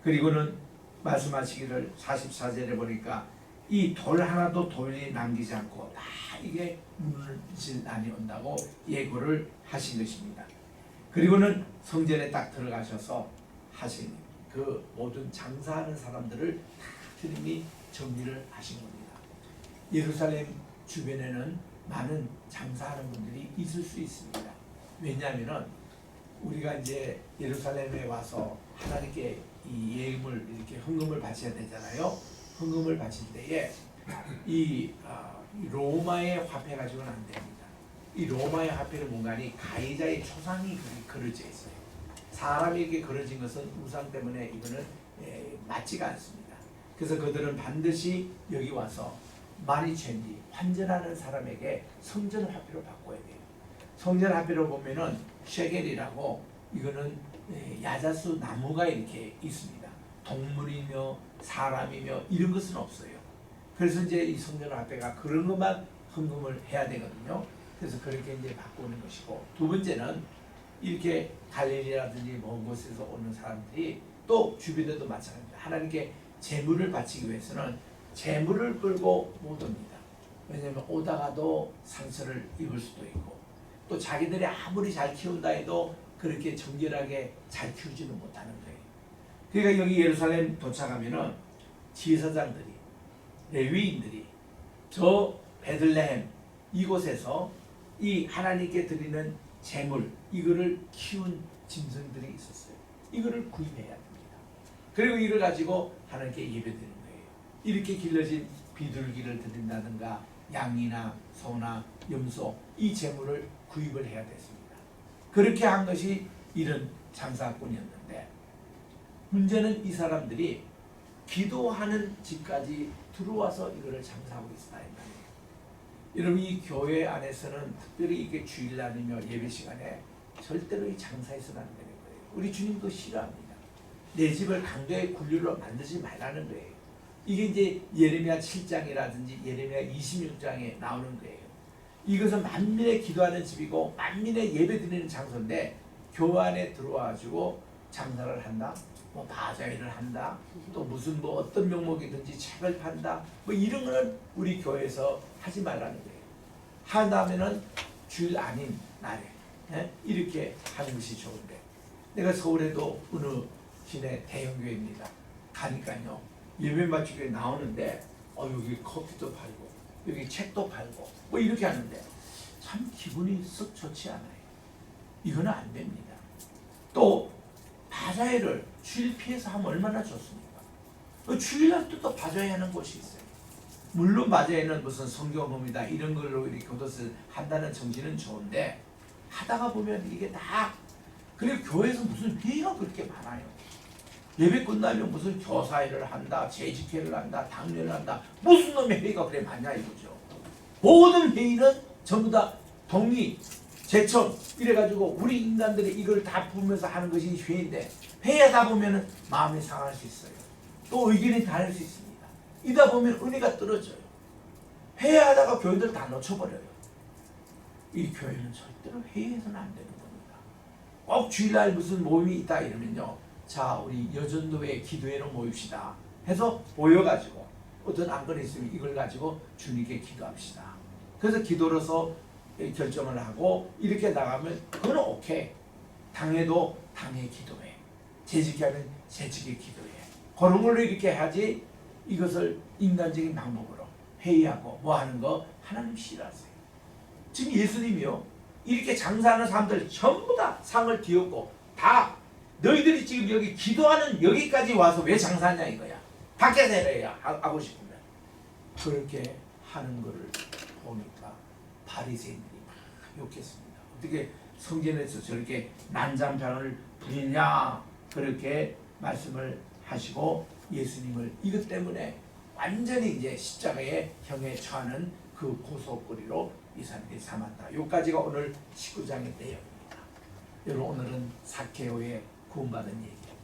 그리고는 말씀하시기를 44절에 보니까 이 돌 하나도 돌이 남기지 않고 다 이게 무너질 날이 온다고 예고를 하신 것입니다. 그리고는 성전에 딱 들어가셔서 하신 그 모든 장사하는 사람들을 다 주님이 정리를 하신 겁니다. 예루살렘 주변에는 많은 장사하는 분들이 있을 수 있습니다. 왜냐하면 우리가 이제 예루살렘에 와서 하나님께 이 예금을 이렇게 헌금을 바쳐야 되잖아요. 헌금을 바칠 때에 이 로마의 화폐 가지고는 안 됩니다. 이 로마의 화폐는 뭔가니 가해자의 초상이 그려져 있어요. 사람에게 그려진 것은 우상 때문에 이거는 맞지가 않습니다. 그래서 그들은 반드시 여기 와서 마니체인지 환전하는 사람에게 성전 화폐로 바꿔야 돼요. 성전 화폐로 보면은 셰겔이라고, 이거는 야자수 나무가 이렇게 있습니다. 동물이며 사람이며 이런 것은 없어요. 그래서 이제 이 성전 화폐가 그런 것만 헌금을 해야 되거든요. 그래서 그렇게 이제 바꾸는 것이고, 두 번째는 이렇게 갈릴리라든지 먼 곳에서 오는 사람들이 또 주변에도 마찬가지입니다. 하나님께 제물을 바치기 위해서는 재물을 끌고 못 옵니다. 왜냐하면 오다가도 상처를 입을 수도 있고, 또 자기들이 아무리 잘 키운다 해도 그렇게 정결하게 잘 키우지는 못하는 거예요. 그러니까 여기 예루살렘 도착하면은 제사장들이, 레위인들이 저 베들레헴 이곳에서 이 하나님께 드리는 재물, 이거를 키운 짐승들이 있었어요. 이거를 구입해야 됩니다. 그리고 이걸 가지고 하나님께 예배드리는 거예요. 이렇게 길러진 비둘기를 드린다든가 양이나 소나 염소, 이 재물을 구입을 해야 됐습니다. 그렇게 한 것이 이런 장사꾼이었는데, 문제는 이 사람들이 기도하는 집까지 들어와서 이거를 장사하고 있다. 여러분 이 교회 안에서는 특별히 이게 주일날이며 예배 시간에 절대로 이 장사해서는 안 되는 거예요. 우리 주님도 싫어합니다. 내 집을 강도의 굴류로 만들지 말라는 거예요. 이게 이제 예레미야 7장이라든지 예레미야 26장에 나오는 거예요. 이것은 만민의 기도하는 집이고 만민의 예배 드리는 장소인데 교회 안에 들어와가지고 장사를 한다, 뭐 바자회를 한다, 또 무슨 뭐 어떤 명목이든지 책을 판다, 뭐 이런 거는 우리 교회에서 하지 말라는 거예요. 한다면은 주일 아닌 날에 이렇게 하는 것이 좋은데, 내가 서울에도 어느 시내 대형교회입니다. 가니까요 예배 마치게 나오는데 여기 커피도 팔고 여기 책도 팔고 뭐 이렇게 하는데 참 기분이 썩 좋지 않아요. 이거는 안 됩니다. 또 바자회를 주일 피해서 하면 얼마나 좋습니까? 주일날 또 바자회 하는 곳이 있어요. 물론 바자회는 무슨 성경음이다 이런 걸로 이렇게 교도를 한다는 정신은 좋은데, 하다가 보면 이게 다, 그리고 교회에서 무슨 회의가 그렇게 많아요. 예배 끝나면 무슨 교사회를 한다, 재직회를 한다, 당례를 한다, 무슨 놈의 회의가 그래 많냐 이거죠. 모든 회의는 전부 다 동의, 제청 이래가지고 우리 인간들이 이걸 다 부으면서 하는 것이 회의인데, 회의하다 보면 마음이 상할 수 있어요. 또 의견이 다를 수 있습니다. 이다 보면 은혜가 떨어져요. 회의하다가 교회들 다 놓쳐버려요. 이 교회는 절대로 회의해서는 안 되는 겁니다. 꼭 주일날 무슨 모임이 있다 이러면요, 자 우리 여전도회 기도회로 모입시다 해서 모여가지고 어떤 안건이 있으면 이걸 가지고 주님께 기도합시다. 그래서 기도로서 결정을 하고 이렇게 나가면 그건 오케이. 당회도 당회 기도회, 재직하면 재직의 기도회, 그런 걸로 이렇게 하지, 이것을 인간적인 방법으로 회의하고 뭐 하는 거 하나님 싫어하세요. 지금 예수님이요 이렇게 장사하는 사람들 전부 다 상을 뒤엎고 다 너희들이 지금 여기 기도하는 여기까지 와서 왜 장사하냐 이거야. 밖에서 해야 하고 싶으면. 그렇게 하는 거를 보니까 바리새인들이 막 욕했습니다. 어떻게 성전에서 저렇게 난장판을 부리냐 그렇게 말씀을 하시고, 예수님을 이것 때문에 완전히 이제 십자가의 형에 처하는 그 고소거리로 이 사람들이 삼았다. 여기까지가 오늘 19장의 내용입니다. 여러분 오늘은 삭개오의 구원받은 얘기예요.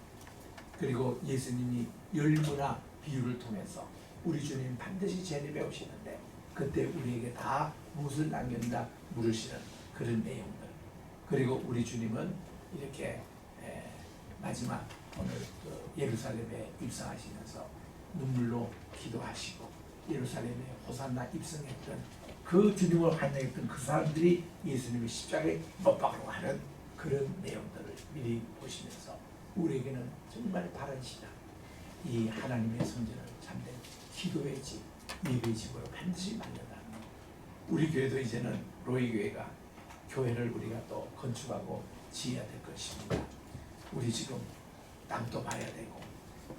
그리고 예수님이 열무나 비유를 통해서 우리 주님 반드시 제립해 오시는데 그때 우리에게 다 무엇을 남긴다 물으시는 그런 내용들. 그리고 우리 주님은 이렇게 마지막 오늘 예루살렘에 입성하시면서 눈물로 기도하시고 예루살렘에 호산나 입성했던 그 주님을 환영했던 그 사람들이 예수님의 십자가에 못 박으려고 하는 그런 내용들을 미리 보시면서 우리에게는 정말 바른 시간, 이 하나님의 성전을 참된 기도의 집, 예배의 집으로 반드시 만든다는 것. 우리 교회도 이제는 로이 교회가 교회를 우리가 또 건축하고 지어야 될 것입니다. 우리 지금 땅도 봐야 되고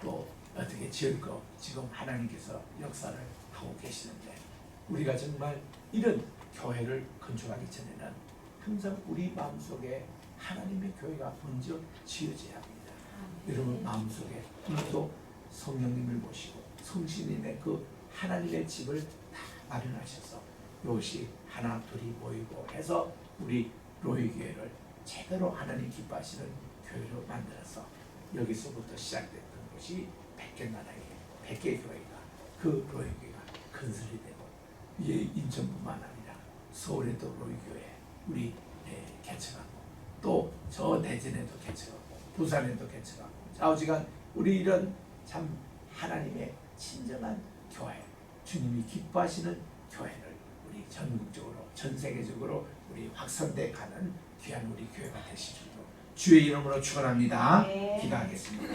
또 어떻게 지을 거 지금 하나님께서 역사를 하고 계시는데, 우리가 정말 이런 교회를 건축하기 전에는 항상 우리 마음속에 하나님의 교회가 먼저 지어져야 합니다. 여러분 마음속에 오늘도 성령님을 모시고 성신님의 그 하나님의 집을 다 마련하셔서 이것이 하나 둘이 모이고 해서 우리 로이 교회를 제대로 하나님 기뻐하시는 교회로 만들어서 여기서부터 시작됐던 것이 백개나라의 백개교회가, 그 로이 교회가 건설이 되고 이 인천뿐만 아니라 서울에도 로이 교회 우리 개척하고 또 저 대전에도 개척하고 부산에도 개척하고 좌우지간 우리 이런 참 하나님의 친정한 교회, 주님이 기뻐하시는 교회를 우리 전국적으로 전 세계적으로 우리 확산돼 가는 귀한 우리 교회가 되시기로 주의 이름으로 축원합니다. 네. 기도하겠습니다.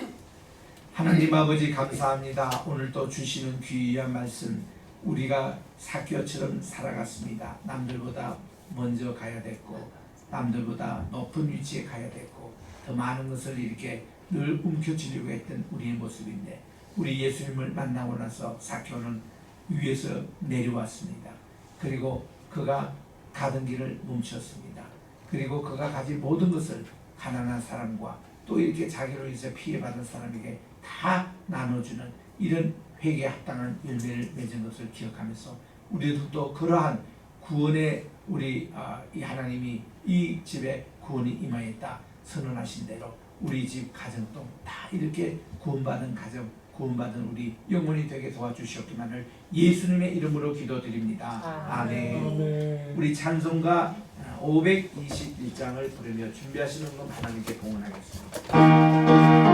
하나님 아버지 감사합니다. 오늘도 주시는 귀한 말씀, 우리가 삭개오처럼 살아갔습니다. 남들보다 먼저 가야 됐고 남들보다 높은 위치에 가야 됐고 더 많은 것을 이렇게 늘 움켜쥐려고 했던 우리의 모습인데, 우리 예수님을 만나고 나서 삭개오는 위에서 내려왔습니다. 그리고 그가 가던 길을 멈췄습니다. 그리고 그가 가진 모든 것을 가난한 사람과 또 이렇게 자기로 인해서 피해받은 사람에게 다 나눠주는 이런 회개에 합당한 열매를 맺은 것을 기억하면서 우리도 또 그러한 구원의 우리 이 하나님이 이 집에 구원이 임하였다 선언하신 대로 우리 집 가정도 다 이렇게 구원받은 가정, 구원받은 우리 영혼이 되게 도와주시옵기만을 예수님의 이름으로 기도드립니다. 아멘. 우리 찬송가 521장을 부르며 준비하시는 것 하나님께 봉헌하겠습니다.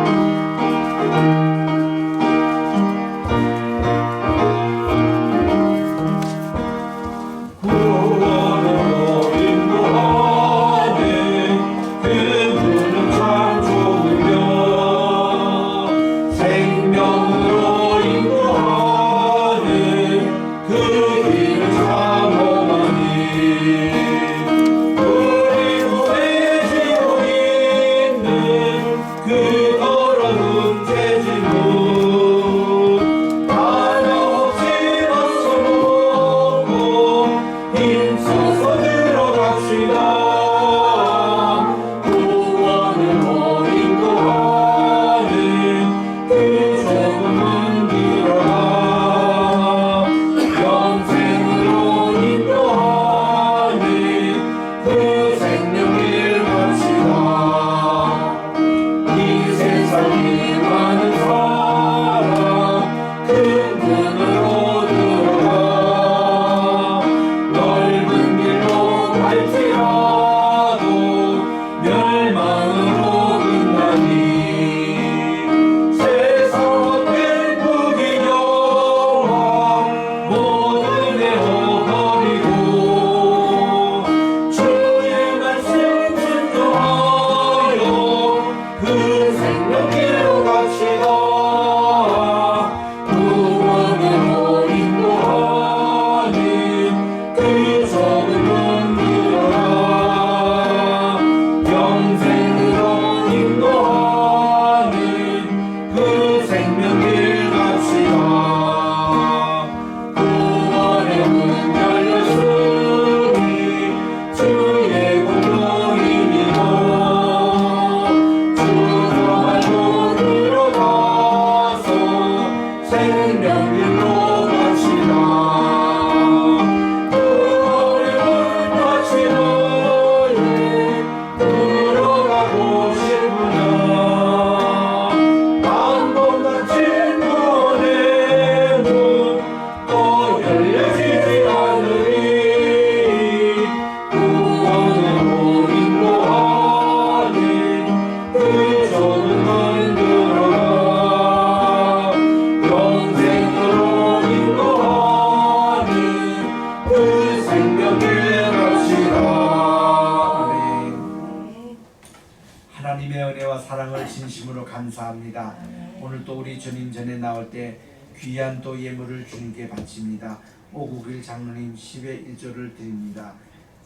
하나님의 은혜와 사랑을 진심으로 감사합니다. 오늘 또 우리 주님 전에 나올 때 귀한 또 예물을 주님께 바칩니다. 오국일 장로님 10의 1조를 드립니다.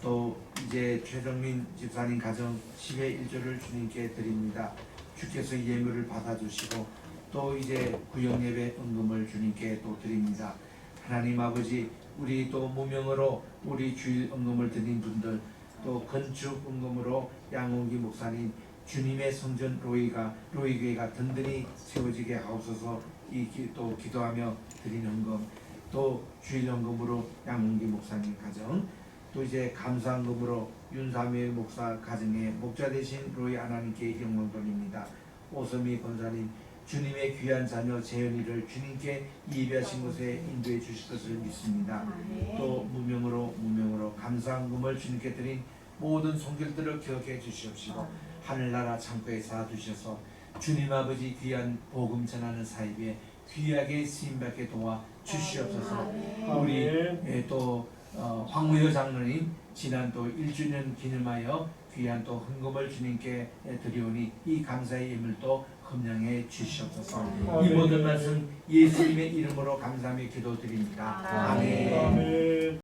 또 이제 최정민 집사님 가정 10의 1조를 주님께 드립니다. 주께서 예물을 받아주시고 또 이제 구역예배 은금을 주님께 또 드립니다. 하나님 아버지, 우리 또 무명으로 우리 주일 은금을 드린 분들, 또 건축 은금으로 양홍기 목사님, 주님의 성전 로이교회가 든든히 세워지게 하옵소서. 또 기도하며 드리는 은금, 또 주일 은금으로 양홍기 목사님 가정, 또 이제 감사 은금으로 윤사무엘 목사 가정의 목자 되신 로이 하나님께 영광 돌립니다. 오선미 권사님, 주님의 귀한 자녀 재현이를 주님께 예비하신 곳에 인도해 주실 것을 믿습니다. 또 무명으로 감사 은금을 주님께 드린 모든 손길들을 기억해 주시옵시고 하늘나라 창고에 쌓아두셔서 주님 아버지 귀한 복음 전하는 사입에 귀하게 쓰임받게 도와 주시옵소서. 우리 또 황무여 장로님 지난 또 1주년 기념하여 귀한 또 헌금을 주님께 드리오니 이 감사의 예물도 흠량해 주시옵소서. 이 모든 말씀 예수님의 이름으로 감사하며 기도드립니다. 아멘.